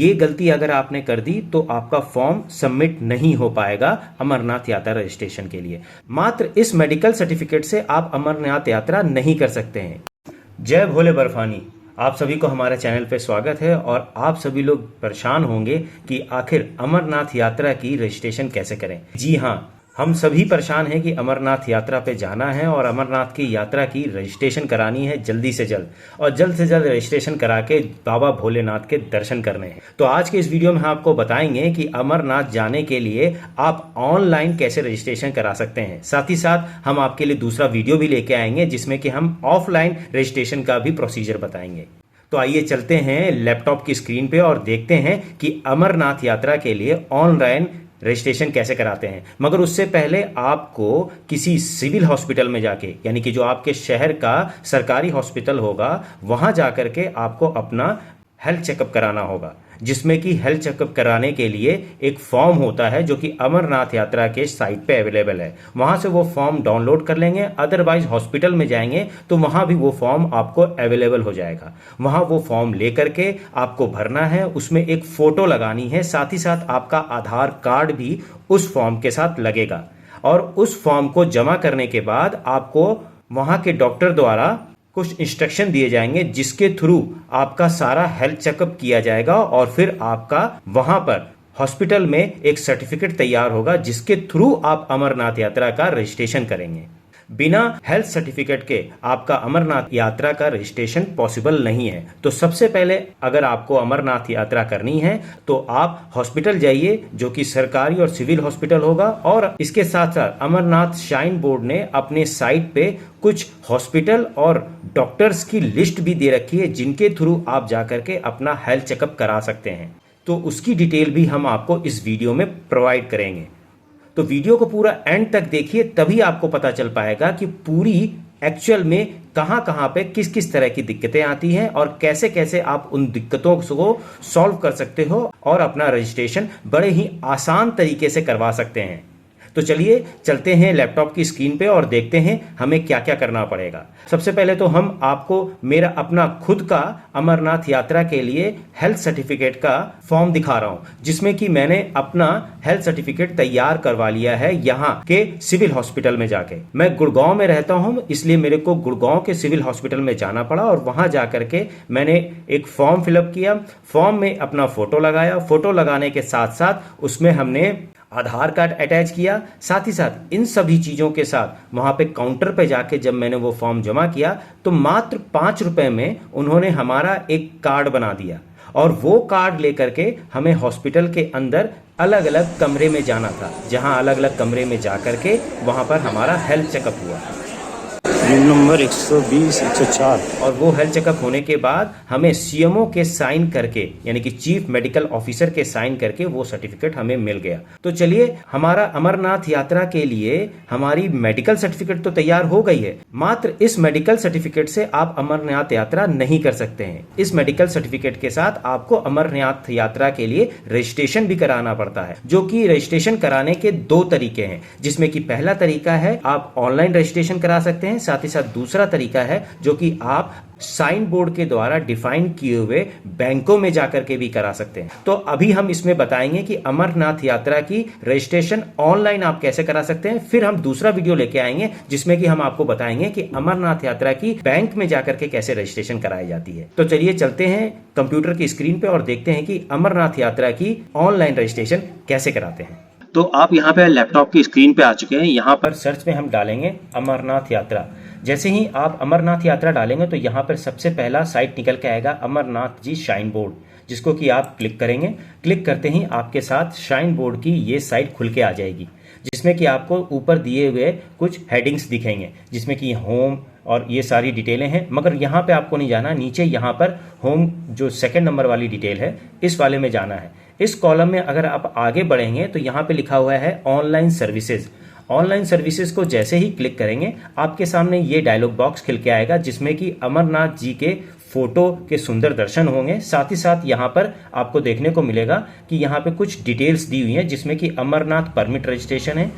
ये गलती अगर आपने कर दी तो आपका फॉर्म सबमिट नहीं हो पाएगा अमरनाथ यात्रा रजिस्ट्रेशन के लिए। मात्र इस मेडिकल सर्टिफिकेट से आप अमरनाथ यात्रा नहीं कर सकते हैं। जय भोले बर्फानी, आप सभी को हमारे चैनल पे स्वागत है। और आप सभी लोग परेशान होंगे कि आखिर अमरनाथ यात्रा की रजिस्ट्रेशन कैसे करें। जी हाँ, हम सभी परेशान हैं कि अमरनाथ यात्रा पे जाना है और अमरनाथ की यात्रा की रजिस्ट्रेशन करानी है जल्दी से जल्द, और जल्द से जल्द रजिस्ट्रेशन करा के बाबा भोलेनाथ के दर्शन करने हैं। तो आज के इस वीडियो में हम आपको बताएंगे कि अमरनाथ जाने के लिए आप ऑनलाइन कैसे रजिस्ट्रेशन करा सकते हैं। साथ ही साथ हम आपके लिए दूसरा वीडियो भी लेके आएंगे जिसमें कि हम ऑफलाइन रजिस्ट्रेशन का भी प्रोसीजर बताएंगे। तो आइए चलते हैं लैपटॉप की स्क्रीन पे और देखते हैं कि अमरनाथ यात्रा के लिए ऑनलाइन रजिस्ट्रेशन कैसे कराते हैं। मगर उससे पहले आपको किसी सिविल हॉस्पिटल में जाके, यानी कि जो आपके शहर का सरकारी हॉस्पिटल होगा, वहां जाकर के आपको अपना हेल्थ चेकअप कराना होगा, जिसमें कि हेल्थ चेकअप कराने के लिए एक फॉर्म होता है जो कि अमरनाथ यात्रा के साइट पे अवेलेबल है। वहां से वो फॉर्म डाउनलोड कर लेंगे। अदरवाइज हॉस्पिटल में जाएंगे तो वहां भी वो फॉर्म आपको अवेलेबल हो जाएगा। वहां वो फॉर्म लेकर के आपको भरना है, उसमें एक फोटो लगानी है, साथ ही साथ आपका आधार कार्ड भी उस फॉर्म के साथ लगेगा। और उस फॉर्म को जमा करने के बाद आपको वहां के डॉक्टर द्वारा कुछ इंस्ट्रक्शन दिए जाएंगे जिसके थ्रू आपका सारा हेल्थ चेकअप किया जाएगा और फिर आपका वहां पर हॉस्पिटल में एक सर्टिफिकेट तैयार होगा जिसके थ्रू आप अमरनाथ यात्रा का रजिस्ट्रेशन करेंगे। बिना हेल्थ सर्टिफिकेट के आपका अमरनाथ यात्रा का रजिस्ट्रेशन पॉसिबल नहीं है। तो सबसे पहले अगर आपको अमरनाथ यात्रा करनी है तो आप हॉस्पिटल जाइए, जो कि सरकारी और सिविल हॉस्पिटल होगा। और इसके साथ साथ अमरनाथ श्राइन बोर्ड ने अपने साइट पे कुछ हॉस्पिटल और डॉक्टर्स की लिस्ट भी दे रखी है जिनके थ्रू आप जाकर के अपना हेल्थ चेकअप करा सकते हैं। तो उसकी डिटेल भी हम आपको इस वीडियो में प्रोवाइड करेंगे। तो वीडियो को पूरा एंड तक देखिए, तभी आपको पता चल पाएगा कि पूरी एक्चुअल में कहां कहां पे किस किस तरह की दिक्कतें आती हैं और कैसे कैसे आप उन दिक्कतों को सॉल्व कर सकते हो और अपना रजिस्ट्रेशन बड़े ही आसान तरीके से करवा सकते हैं। तो चलिए चलते हैं लैपटॉप की स्क्रीन पे और देखते हैं हमें क्या क्या करना पड़ेगा। सबसे पहले तो हम आपको मेरा अपना खुद का अमरनाथ यात्रा के लिए हेल्थ सर्टिफिकेट का फॉर्म दिखा रहा हूं, जिसमें कि मैंने अपना हेल्थ सर्टिफिकेट तैयार करवा लिया है यहाँ के सिविल हॉस्पिटल में जाके। मैं गुड़गांव में रहता हूं, इसलिए मेरे को गुड़गांव के सिविल हॉस्पिटल में जाना पड़ा और वहां जाकर के मैंने एक फॉर्म फिलअप किया। फॉर्म में अपना फोटो लगाया। फोटो लगाने के साथ साथ उसमें हमने आधार कार्ड अटैच किया। साथ ही साथ इन सभी चीज़ों के साथ वहाँ पे काउंटर पे जाके जब मैंने वो फॉर्म जमा किया तो मात्र 5 रुपए में उन्होंने हमारा एक कार्ड बना दिया। और वो कार्ड लेकर के हमें हॉस्पिटल के अंदर अलग अलग कमरे में जाना था, जहाँ अलग अलग कमरे में जा कर के वहाँ पर हमारा हेल्थ चेकअप हुआ। Room number 120 104। और वो हेल्थ चेकअप होने के बाद हमें सीएमओ के साइन करके, यानी कि चीफ मेडिकल ऑफिसर के साइन करके वो सर्टिफिकेट हमें मिल गया। तो चलिए, हमारा अमरनाथ यात्रा के लिए हमारी मेडिकल सर्टिफिकेट तो तैयार हो गई है। मात्र इस मेडिकल सर्टिफिकेट से आप अमरनाथ यात्रा नहीं कर सकते हैं। इस मेडिकल सर्टिफिकेट के साथ आपको अमरनाथ यात्रा के लिए रजिस्ट्रेशन भी कराना पड़ता है, जो कि रजिस्ट्रेशन कराने के 2 तरीके हैं, जिसमें कि पहला तरीका है आप ऑनलाइन रजिस्ट्रेशन करा सकते हैं। साथ ही साथ दूसरा तरीका है जो कि आप साइन बोर्ड के द्वारा डिफाइन किए हुए बैंकों में जाकर के भी करा सकते हैं। तो अभी हम इसमें बताएंगे कि अमरनाथ यात्रा की रजिस्ट्रेशन ऑनलाइन आप कैसे करा सकते हैं। फिर हम दूसरा वीडियो लेके आएंगे जिसमें कि हम आपको बताएंगे कि अमरनाथ यात्रा की बैंक में जाकर के कैसे रजिस्ट्रेशन कराई जाती है। तो चलिए चलते हैं कंप्यूटर की स्क्रीन पे और देखते हैं कि अमरनाथ यात्रा की ऑनलाइन रजिस्ट्रेशन कैसे कराते हैं। तो आप यहाँ पे लैपटॉप की स्क्रीन पे आ चुके हैं। यहाँ पर सर्च में हम डालेंगे अमरनाथ यात्रा। जैसे ही आप अमरनाथ यात्रा डालेंगे तो यहाँ पर सबसे पहला साइट निकल के आएगा अमरनाथ जी श्राइन बोर्ड, जिसको कि आप क्लिक करेंगे। क्लिक करते ही आपके साथ श्राइन बोर्ड की ये साइट खुल के आ जाएगी, जिसमें कि आपको ऊपर दिए हुए कुछ हेडिंग्स दिखेंगे, जिसमें कि होम और ये सारी डिटेलें हैं। मगर यहाँ पे आपको नहीं जाना, नीचे यहाँ पर होम जो 2nd नंबर वाली डिटेल है इस वाले में जाना है। इस कॉलम में अगर आप आगे बढ़ेंगे तो यहाँ पे लिखा हुआ है ऑनलाइन सर्विसेज। ऑनलाइन सर्विसेज को जैसे ही क्लिक करेंगे आपके सामने ये डायलॉग बॉक्स खिल के आएगा, जिसमें कि अमरनाथ जी के फोटो के सुंदर दर्शन होंगे। साथ ही साथ यहाँ पर आपको देखने को मिलेगा कि यहाँ पे कुछ डिटेल्स दी हुई हैं, जिसमें कि अमरनाथ परमिट रजिस्ट्रेशन है,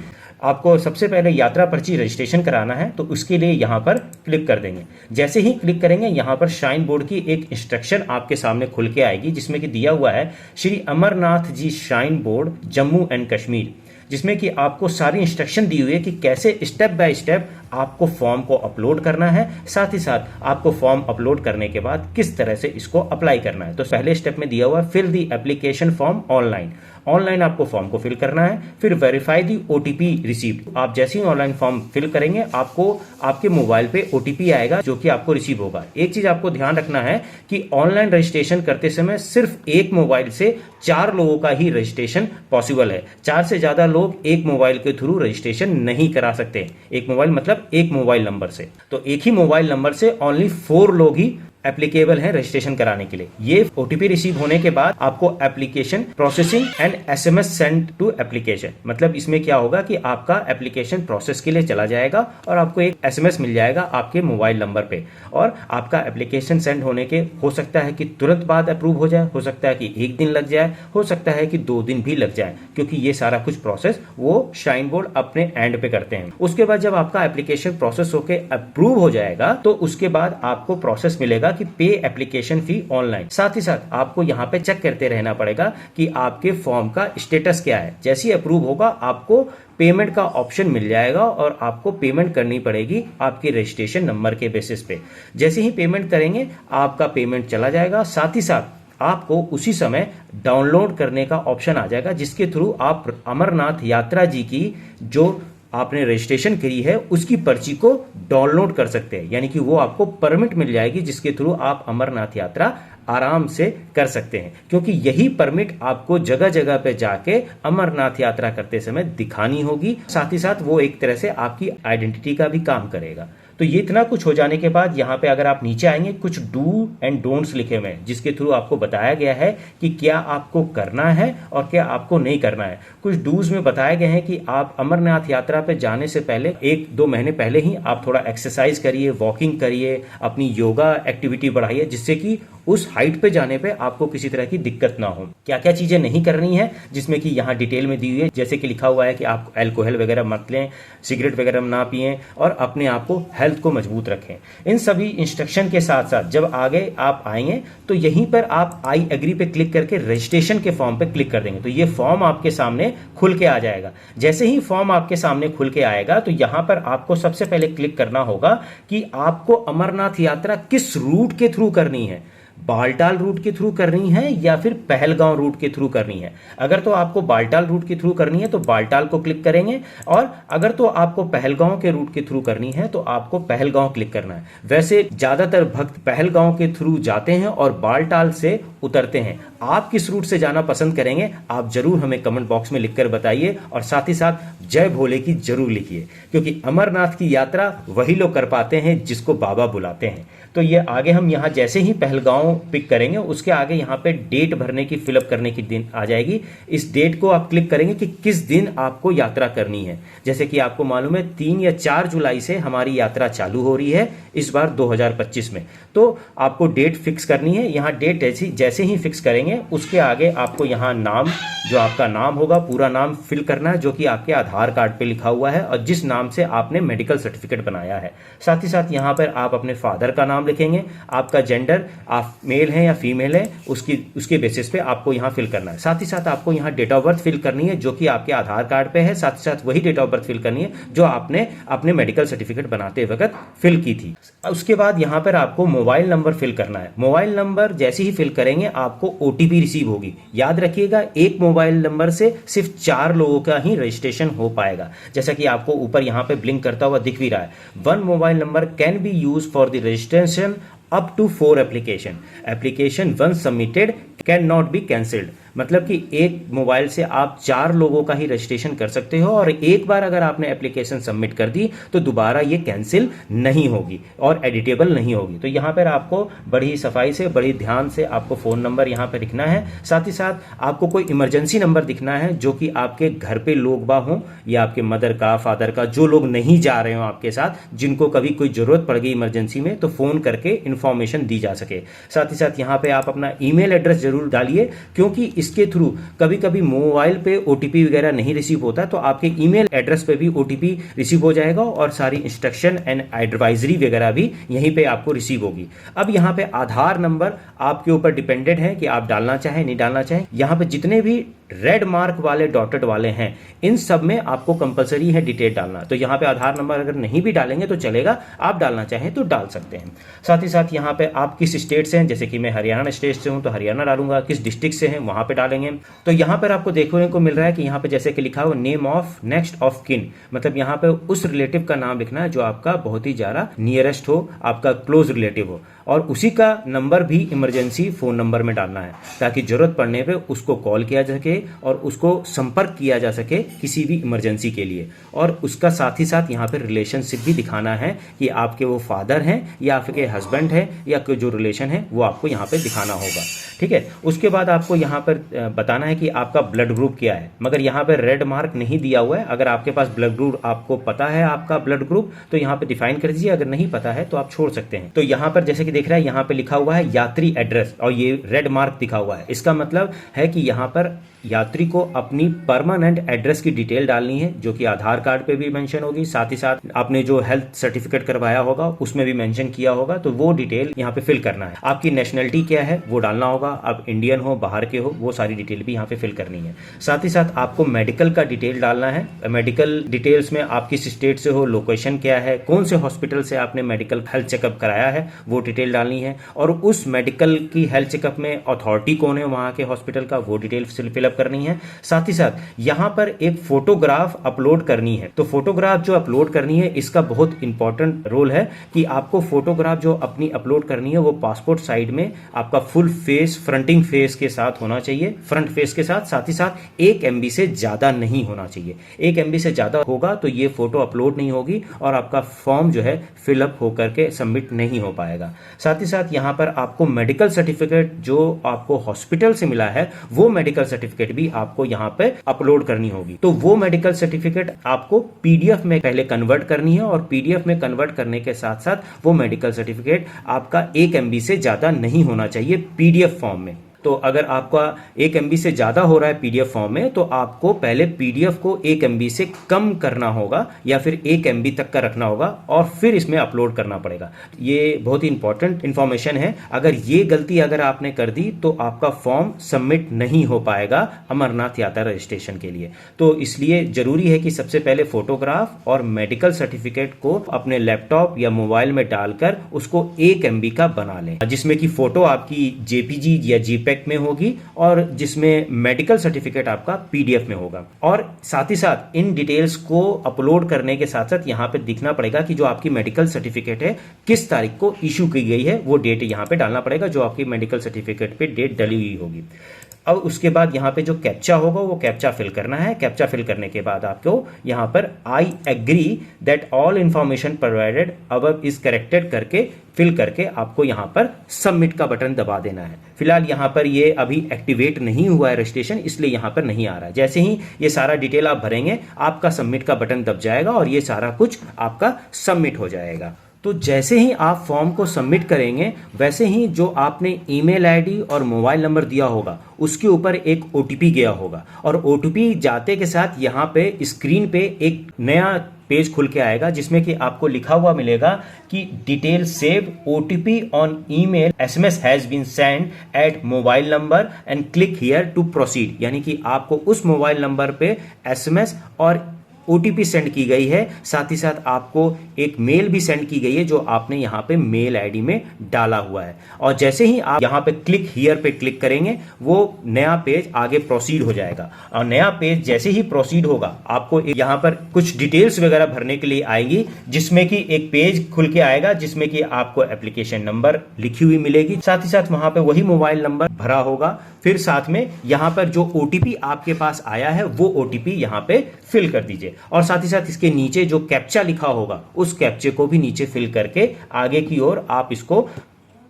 आपको सबसे पहले यात्रा पर्ची रजिस्ट्रेशन कराना है, तो उसके लिए यहाँ पर क्लिक कर देंगे। जैसे ही क्लिक करेंगे यहाँ पर श्राइन बोर्ड की एक इंस्ट्रक्शन आपके सामने खुल के आएगी, जिसमें कि दिया हुआ है Shri Amarnath ji shrine board Jammu and Kashmir, जिसमें कि आपको सारी इंस्ट्रक्शन दी हुई है कि कैसे स्टेप बाय स्टेप आपको फॉर्म को अपलोड करना है, साथ ही साथ आपको फॉर्म अपलोड करने के बाद किस तरह से इसको अप्लाई करना है। तो पहले स्टेप में दिया हुआ है fill the application form online आपको फॉर्म को फिल करना है। फिर वेरीफाई दी ओटीपी रिसीव्ड, आप जैसे ही ऑनलाइन फॉर्म फिल करेंगे आपको आपके मोबाइल पे ओटीपी आएगा जो कि आपको रिसीव होगा। एक चीज आपको ध्यान रखना है कि ऑनलाइन रजिस्ट्रेशन करते समय सिर्फ एक मोबाइल से 4 लोगों का ही रजिस्ट्रेशन पॉसिबल है। 4 से ज्यादा लोग एक मोबाइल के थ्रू रजिस्ट्रेशन नहीं करा सकते। एक मोबाइल मतलब एक मोबाइल नंबर से, तो एक ही मोबाइल नंबर से ओनली 4 लोग ही एप्लीकेबल है रजिस्ट्रेशन कराने के लिए। ये ओटीपी रिसीव होने के बाद आपको application processing and SMS send to application, मतलब इसमें क्या होगा कि आपका एप्लीकेशन प्रोसेस के लिए चला जाएगा और आपको एक एसएमएस मिल जाएगा आपके मोबाइल नंबर पे, और आपका एप्लीकेशन सेंड होने के हो सकता है कि तुरंत बाद अप्रूव हो जाए, हो सकता है कि 1 दिन लग जाए, हो सकता है कि 2 दिन भी लग जाए, क्योंकि ये सारा कुछ प्रोसेस वो श्राइन बोर्ड अपने एंड पे करते हैं। उसके बाद जब आपका एप्लीकेशन प्रोसेस होके अप्रूव हो जाएगा तो उसके बाद आपको प्रोसेस मिलेगा कि पे एप्लीकेशन फी ऑनलाइन। साथ ही साथ आपको यहाँ पे चेक करते रहना पड़ेगा कि आपके फॉर्म का स्टेटस क्या है। जैसे ही अप्रूव होगा आपको पेमेंट का ऑप्शन मिल जाएगा और आपको पेमेंट करनी पड़ेगी आपके रजिस्ट्रेशन नंबर के बेसिस पे। जैसे ही पेमेंट करेंगे आपका पेमेंट चला जाएगा, साथ ही साथ आपको उसी समय डाउनलोड करने का ऑप्शन आ जाएगा, जिसके थ्रू आप अमरनाथ यात्रा जी की जो आपने रजिस्ट्रेशन करी है उसकी पर्ची को डाउनलोड कर सकते हैं, यानी कि वो आपको परमिट मिल जाएगी जिसके थ्रू आप अमरनाथ यात्रा आराम से कर सकते हैं, क्योंकि यही परमिट आपको जगह जगह पे जाके अमरनाथ यात्रा करते समय दिखानी होगी। साथ ही साथ वो एक तरह से आपकी आइडेंटिटी का भी काम करेगा। तो ये इतना कुछ हो जाने के बाद यहाँ पे अगर आप नीचे आएंगे कुछ डू एंड डोंट्स लिखे हुए हैं, जिसके थ्रू आपको बताया गया है कि क्या आपको करना है और क्या आपको नहीं करना है। कुछ डूज में बताए गए हैं कि आप अमरनाथ यात्रा पे जाने से पहले 1-2 महीने पहले ही आप थोड़ा एक्सरसाइज करिए, वॉकिंग करिए, अपनी योगा एक्टिविटी बढ़ाइए, जिससे कि उस हाइट पे जाने पे आपको किसी तरह की दिक्कत ना हो। क्या क्या चीजें नहीं करनी है, जिसमें कि यहाँ डिटेल में दी हुई है, जैसे कि लिखा हुआ है कि आप अल्कोहल वगैरह मत लें, सिगरेट वगैरह ना पिएं और अपने आप को हेल्थ को मजबूत रखें। इन सभी इंस्ट्रक्शन के साथ साथ जब आगे आप आएंगे तो यहीं पर आप आई एग्री पे क्लिक करके रजिस्ट्रेशन के फॉर्म पे क्लिक कर देंगे, तो ये फॉर्म आपके सामने खुल के आ जाएगा। जैसे ही फॉर्म आपके सामने खुल के आएगा तो यहां पर आपको सबसे पहले क्लिक करना होगा कि आपको अमरनाथ यात्रा किस रूट के थ्रू करनी है, बालटाल रूट के थ्रू करनी है या फिर पहलगांव रूट के थ्रू करनी है। अगर तो आपको बालटाल रूट के थ्रू करनी है तो बालटाल को क्लिक करेंगे, और अगर तो आपको पहलगांव के रूट के थ्रू करनी है तो आपको पहलगांव क्लिक करना है। वैसे ज्यादातर भक्त पहलगांव के थ्रू जाते हैं और बालटाल से उतरते हैं। आप किस रूट से जाना पसंद करेंगे आप जरूर हमें कमेंट बॉक्स में लिखकर बताइए, और साथ ही साथ जय भोले की जरूर लिखिए, क्योंकि अमरनाथ की यात्रा वही लोग कर पाते हैं जिसको बाबा बुलाते हैं। तो ये आगे हम यहाँ जैसे ही पहलगांव पिक करेंगे उसके आगे यहाँ पे डेट भरने की, फिलअप करने की दिन आ जाएगी। इस डेट को आप क्लिक करेंगे कि किस दिन आपको यात्रा करनी है। जैसे कि आपको मालूम है 3 या 4 जुलाई से हमारी यात्रा चालू हो रही है इस बार 2025 में, तो आपको डेट फिक्स करनी है। यहाँ डेट जैसे ही फिक्स करेंगे उसके आगे आपको यहाँ नाम, जो आपका नाम होगा पूरा नाम फिल करना है, जो कि आपके आधार कार्ड पे लिखा हुआ है और जिस नाम से आपने मेडिकल सर्टिफिकेट बनाया है। साथ ही साथ यहाँ पर आप अपने फादर का नाम लिखेंगे, आपका जेंडर, आप मेल हैं या फीमेल है उसके बेसिस पे आपको यहाँ फिल करना है। साथ ही साथ आपको यहाँ डेट ऑफ बर्थ फिल करनी है जो कि आपके आधार कार्ड पे है। साथ ही साथ वही डेट ऑफ बर्थ फिल करनी है जो आपने अपने मेडिकल सर्टिफिकेट बनाते वक्त फिल की थी। उसके बाद यहाँ पर आपको मोबाइल नंबर फिल करना है। मोबाइल नंबर जैसे ही फिल करेंगे आपको ओटीपी रिसीव होगी। याद रखिएगा एक मोबाइल नंबर से सिर्फ 4 लोगों का ही रजिस्ट्रेशन हो पाएगा, जैसा कि आपको ऊपर यहाँ पे ब्लिंक करता हुआ दिख भी रहा है। 1 mobile number can be use for the registration up to 4 application once submitted cannot be cancelled। मतलब कि एक मोबाइल से आप 4 लोगों का ही रजिस्ट्रेशन कर सकते हो, और एक बार अगर आपने एप्लीकेशन सबमिट कर दी तो दोबारा ये कैंसिल नहीं होगी और एडिटेबल नहीं होगी। तो यहाँ पर आपको बड़ी सफाई से, बड़ी ध्यान से आपको फ़ोन नंबर यहाँ पर लिखना है। साथ ही साथ आपको कोई इमरजेंसी नंबर दिखना है जो कि आपके घर पे लोग बा हों, या आपके मदर का, फादर का, जो लोग नहीं जा रहे हो आपके साथ, जिनको कभी कोई ज़रूरत पड़ गई इमरजेंसी में, तो फ़ोन करके इन्फॉर्मेशन दी जा सके। साथ ही साथ यहाँ पे आप अपना ईमेल एड्रेस जरूर डालिए, क्योंकि इसके थ्रू कभी कभी मोबाइल पे ओटीपी वगैरह नहीं रिसीव होता, तो आपके ईमेल एड्रेस पे भी ओटीपी रिसीव हो जाएगा और सारी इंस्ट्रक्शन एंड एडवाइजरी वगैरह भी यहीं पे आपको रिसीव होगी। अब यहाँ पे आधार नंबर आपके ऊपर डिपेंडेंट है कि आप डालना चाहें नहीं डालना चाहें। यहाँ पे जितने भी रेड मार्क वाले डॉटेड वाले हैं, इन सब में आपको कंपलसरी है डिटेल डालना। तो यहाँ पे आधार नंबर अगर नहीं भी डालेंगे तो चलेगा, आप डालना चाहें तो डाल सकते हैं। साथ ही साथ यहाँ पे आप किस स्टेट से हैं, जैसे कि मैं हरियाणा स्टेट से हूँ तो हरियाणा डालूंगा, किस डिस्ट्रिक्ट से हैं वहाँ पे डालेंगे। तो यहाँ पर आपको देखने को मिल रहा है कि यहाँ पे जैसे कि लिखा हुआ name of next of kin, मतलब यहाँ पे उस रिलेटिव का नाम लिखना है जो आपका बहुत ही ज़्यादा नियरेस्ट हो, आपका क्लोज रिलेटिव हो, और उसी का नंबर भी इमरजेंसी फ़ोन नंबर में डालना है, ताकि ज़रूरत पड़ने पे उसको कॉल किया जा सके और उसको संपर्क किया जा सके किसी भी इमरजेंसी के लिए। और उसका साथ ही साथ यहाँ पे रिलेशनशिप भी दिखाना है कि आपके वो फादर हैं या आपके हस्बैंड है या कोई जो रिलेशन है वो आपको यहाँ पे दिखाना होगा। ठीक है, उसके बाद आपको यहाँ पर बताना है कि आपका ब्लड ग्रुप क्या है, मगर यहाँ पर रेड मार्क नहीं दिया हुआ है। अगर आपके पास ब्लड ग्रुप आपको पता है आपका ब्लड ग्रुप, तो यहाँ पे डिफाइन कर दीजिए, अगर नहीं पता है तो आप छोड़ सकते हैं। तो यहाँ पर जैसे कि देख रहा है, यहाँ पे लिखा हुआ है यात्री एड्रेस और ये रेड मार्क दिखा हुआ है। इसका मतलब है कि यहाँ पर यात्री को अपनी परमानेंट एड्रेस की डिटेल डालनी है, जो कि आधार कार्ड पे भी मेंशन होगी, साथ ही साथ आपने जो हेल्थ सर्टिफिकेट करवाया होगा उसमें भी मेंशन किया होगा, तो वो डिटेल यहाँ पे फिल करना है। आपकी नेशनलिटी क्या है वो डालना होगा, आप इंडियन हो बाहर के हो, वो सारी डिटेल भी यहाँ पे फिल करनी है। साथ ही साथ आपको मेडिकल का डिटेल डालना है। मेडिकल डिटेल्स में आप किस स्टेट से हो, लोकेशन क्या है, कौन से हॉस्पिटल से आपने मेडिकल हेल्थ चेकअप कराया है वो डिटेल डालनी है, और उस मेडिकल की हेल्थ चेकअप में अथॉरिटी कौन है वहाँ के हॉस्पिटल का, वो डिटेल फिलअप करनी है। साथ ही साथ यहाँ पर एक फोटोग्राफ अपलोड करनी है। तो फोटोग्राफ जो अपलोड करनी है इसका बहुत इंपॉर्टेंट रोल है कि आपको फोटोग्राफ जो अपनी अपलोड करनी है वो पासपोर्ट साइड में आपका फुल फेस, फ्रंटिंग फेस के साथ होना चाहिए, फ्रंट फेस के साथ। साथ ही साथ 1 MB से ज्यादा नहीं होना चाहिए। 1 MB से ज्यादा होगा तो ये फोटो अपलोड नहीं होगी और आपका फॉर्म जो है फिलअप होकर के सबमिट नहीं हो पाएगा। साथ ही साथ यहाँ पर आपको मेडिकल सर्टिफिकेट जो आपको हॉस्पिटल से मिला है वो मेडिकल सर्टिफिकेट भी आपको यहाँ पे अपलोड करनी होगी। तो वो मेडिकल सर्टिफिकेट आपको PDF में पहले कन्वर्ट करनी है, और PDF में कन्वर्ट करने के साथ साथ वो मेडिकल सर्टिफिकेट आपका 1 MB से ज्यादा नहीं होना चाहिए PDF फॉर्म में। तो अगर आपका 1 MB से ज़्यादा हो रहा है PDF फॉर्म में, तो आपको पहले PDF को 1 MB से कम करना होगा या फिर 1 MB तक का रखना होगा और फिर इसमें अपलोड करना पड़ेगा। ये बहुत ही इंपॉर्टेंट इन्फॉर्मेशन है। अगर ये गलती अगर आपने कर दी तो आपका फॉर्म सबमिट नहीं हो पाएगा अमरनाथ यात्रा रजिस्ट्रेशन के लिए। तो इसलिए ज़रूरी है कि सबसे पहले फोटोग्राफ और मेडिकल सर्टिफिकेट को अपने लैपटॉप या मोबाइल में डालकर उसको 1 MB का बना लें, जिसमें कि फ़ोटो आपकी JPG या JPEG में होगी और जिसमें मेडिकल सर्टिफिकेट आपका PDF में होगा। और साथ ही साथ इन डिटेल्स को अपलोड करने के साथ साथ यहाँ पे दिखना पड़ेगा कि जो आपकी मेडिकल सर्टिफिकेट है किस तारीख को इशू की गई है, वो डेट यहाँ पे डालना पड़ेगा जो आपकी मेडिकल सर्टिफिकेट पे डेट डली हुई होगी। अब उसके बाद यहाँ पे जो कैप्चा होगा वो कैप्चा फिल करना है। कैप्चा फिल करने के बाद आपको यहाँ पर I agree that all information provided above is corrected करके फिल करके आपको यहाँ पर सबमिट का बटन दबा देना है। फिलहाल यहाँ पर ये अभी एक्टिवेट नहीं हुआ है रजिस्ट्रेशन, इसलिए यहाँ पर नहीं आ रहा है। जैसे ही ये सारा डिटेल आप भरेंगे आपका सबमिट का बटन दब जाएगा और ये सारा कुछ आपका सबमिट हो जाएगा। तो जैसे ही आप फॉर्म को सबमिट करेंगे वैसे ही जो आपने ईमेल आईडी और मोबाइल नंबर दिया होगा उसके ऊपर एक OTP गया होगा, और OTP जाते के साथ यहाँ पे स्क्रीन पे एक नया पेज खुल के आएगा जिसमें कि आपको लिखा हुआ मिलेगा कि detail save OTP on email SMS has been send at mobile number and click here to proceed. यानी कि आपको उस मोबाइल नंबर पे SMS और OTP सेंड की गई है, साथ ही साथ आपको एक मेल भी सेंड की गई है जो आपने यहाँ पे मेल आईडी में डाला हुआ है। और जैसे ही आप यहाँ पे क्लिक हियर पे क्लिक करेंगे वो नया पेज आगे प्रोसीड हो जाएगा, और नया पेज जैसे ही प्रोसीड होगा आपको यहाँ पर कुछ डिटेल्स वगैरह भरने के लिए आएगी, जिसमें कि एक पेज खुल के आएगा जिसमें कि आपको एप्लीकेशन नंबर लिखी हुई मिलेगी, साथ ही साथ वहां पे वही मोबाइल नंबर भरा होगा। फिर साथ में यहाँ पर जो OTP आपके पास आया है वो OTP यहाँ पे फिल कर दीजिए, और साथ ही साथ इसके नीचे जो कैप्चा लिखा होगा उस कैप्चे को भी नीचे फिल करके आगे की ओर आप इसको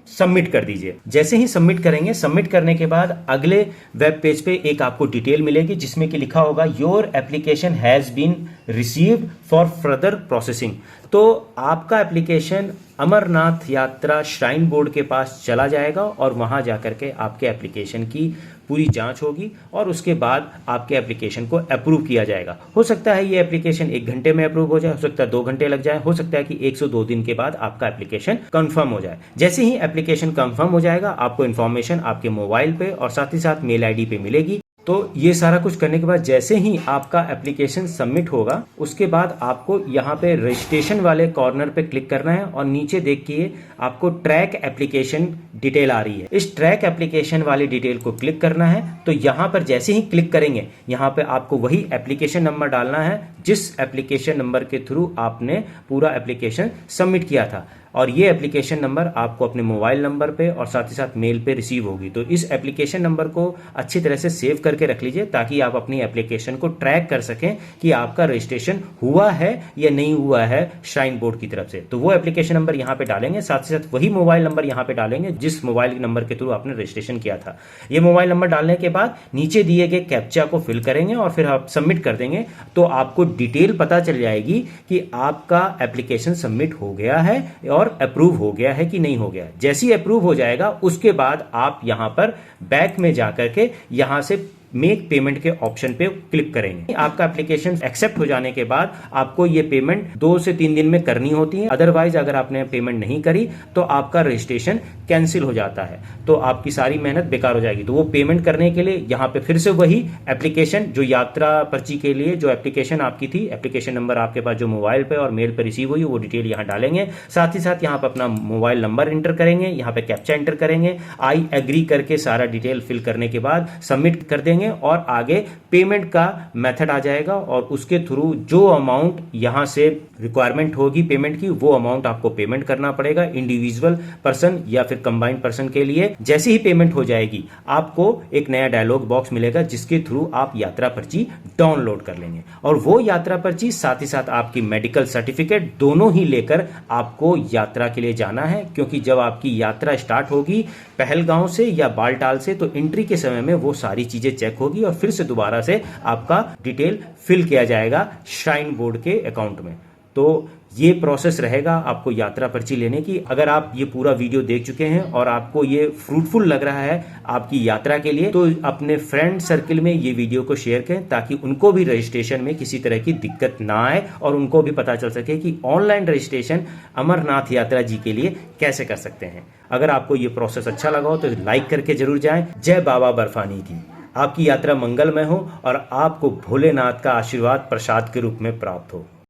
सबमिट कर दीजिए। जैसे ही सबमिट करेंगे, सबमिट करने के बाद अगले वेब पेज पे एक आपको डिटेल मिलेगी जिसमें कि लिखा होगा your application has been received for further processing. तो आपका एप्लीकेशन अमरनाथ यात्रा श्राइन बोर्ड के पास चला जाएगा और वहां जाकर के आपके एप्लीकेशन की पूरी जांच होगी और उसके बाद आपके एप्लीकेशन को अप्रूव किया जाएगा। हो सकता है ये एप्लीकेशन 1 घंटे में अप्रूव हो जाए, हो सकता है 2 घंटे लग जाए, हो सकता है कि 102 दिन के बाद आपका एप्लीकेशन कंफर्म हो जाए। जैसे ही एप्लीकेशन कंफर्म हो जाएगा आपको इन्फॉर्मेशन आपके मोबाइल पे और साथ ही साथ मेल आईडी पे मिलेगी। तो ये सारा कुछ करने के बाद जैसे ही आपका एप्लीकेशन सबमिट होगा उसके बाद आपको यहाँ पे रजिस्ट्रेशन वाले कॉर्नर पे क्लिक करना है और नीचे देखिए आपको ट्रैक एप्लीकेशन डिटेल आ रही है। इस ट्रैक एप्लीकेशन वाली डिटेल को क्लिक करना है। तो यहाँ पर जैसे ही क्लिक करेंगे यहाँ पे आपको वही एप्लीकेशन नंबर डालना है जिस एप्लीकेशन नंबर के थ्रू आपने पूरा एप्लीकेशन सबमिट किया था और ये एप्लीकेशन नंबर आपको अपने मोबाइल नंबर पे और साथ ही साथ मेल पे रिसीव होगी। तो इस एप्लीकेशन नंबर को अच्छी तरह से सेव करके रख लीजिए ताकि आप अपनी एप्लीकेशन को ट्रैक कर सकें कि आपका रजिस्ट्रेशन हुआ है या नहीं हुआ है श्राइन बोर्ड की तरफ से। तो वो एप्लीकेशन नंबर यहाँ पे डालेंगे, साथ ही साथ वही मोबाइल नंबर यहाँ पे डालेंगे जिस मोबाइल नंबर के थ्रू आपने रजिस्ट्रेशन किया था। ये मोबाइल नंबर डालने के बाद नीचे दिए गए कैप्चा को फिल करेंगे और फिर आप सबमिट कर देंगे तो आपको डिटेल पता चल जाएगी कि आपका एप्लीकेशन सबमिट हो गया है और अप्रूव हो गया है कि नहीं हो गया। जैसे ही अप्रूव हो जाएगा उसके बाद आप यहां पर बैक में जाकर के यहां से मेक पेमेंट के ऑप्शन पे क्लिक करेंगे। आपका एप्लीकेशन एक्सेप्ट हो जाने के बाद आपको ये पेमेंट 2 से 3 दिन में करनी होती है। अदरवाइज अगर आपने पेमेंट नहीं करी तो आपका रजिस्ट्रेशन कैंसिल हो जाता है, तो आपकी सारी मेहनत बेकार हो जाएगी। तो वो पेमेंट करने के लिए यहाँ पे फिर से वही एप्लीकेशन जो यात्रा पर्ची के लिए जो एप्लीकेशन आपकी थी, एप्लीकेशन नंबर आपके पास जो मोबाइल पे और मेल पे रिसीव हुई वो डिटेल यहाँ डालेंगे। साथ ही साथ यहाँ पे अपना मोबाइल नंबर एंटर करेंगे, यहाँ पे कैप्चा एंटर करेंगे, आई एग्री करके सारा डिटेल फिल करने के बाद सबमिट कर देंगे और आगे पेमेंट का मेथड आ जाएगा और उसके थ्रू जो अमाउंट यहां से रिक्वायरमेंट होगी पेमेंट की वो अमाउंट आपको पेमेंट करना पड़ेगा इंडिविजुअल पर्सन या फिर कंबाइंड पर्सन के लिए। जैसे ही पेमेंट हो जाएगी आपको एक नया डायलॉग बॉक्स मिलेगा जिसके थ्रू आप यात्रा पर्ची डाउनलोड कर लेंगे और वो यात्रा पर्ची साथ ही साथ आपकी मेडिकल सर्टिफिकेट दोनों ही लेकर आपको यात्रा के लिए जाना है। क्योंकि जब आपकी यात्रा स्टार्ट होगी पहलगांव से या बालटाल से तो एंट्री के समय में वो सारी चीजें चेक होगी और फिर से दोबारा से आपका डिटेल फिल किया जाएगा श्राइन बोर्ड के अकाउंट में। तो ये प्रोसेस रहेगा आपको यात्रा पर्ची लेने की। अगर आप ये पूरा वीडियो देख चुके हैं और आपको ये फ्रूटफुल लग रहा है आपकी यात्रा के लिए तो अपने फ्रेंड सर्किल में ये वीडियो को शेयर करें ताकि उनको भी रजिस्ट्रेशन में किसी तरह की दिक्कत ना आए और उनको भी पता चल सके कि ऑनलाइन रजिस्ट्रेशन अमरनाथ यात्रा जी के लिए कैसे कर सकते हैं। अगर आपको ये प्रोसेस अच्छा लगा हो तो लाइक करके जरूर जाएं। जय बाबा बर्फानी की। आपकी यात्रा मंगलमय हो और आपको भोलेनाथ का आशीर्वाद प्रसाद के रूप में प्राप्त हो।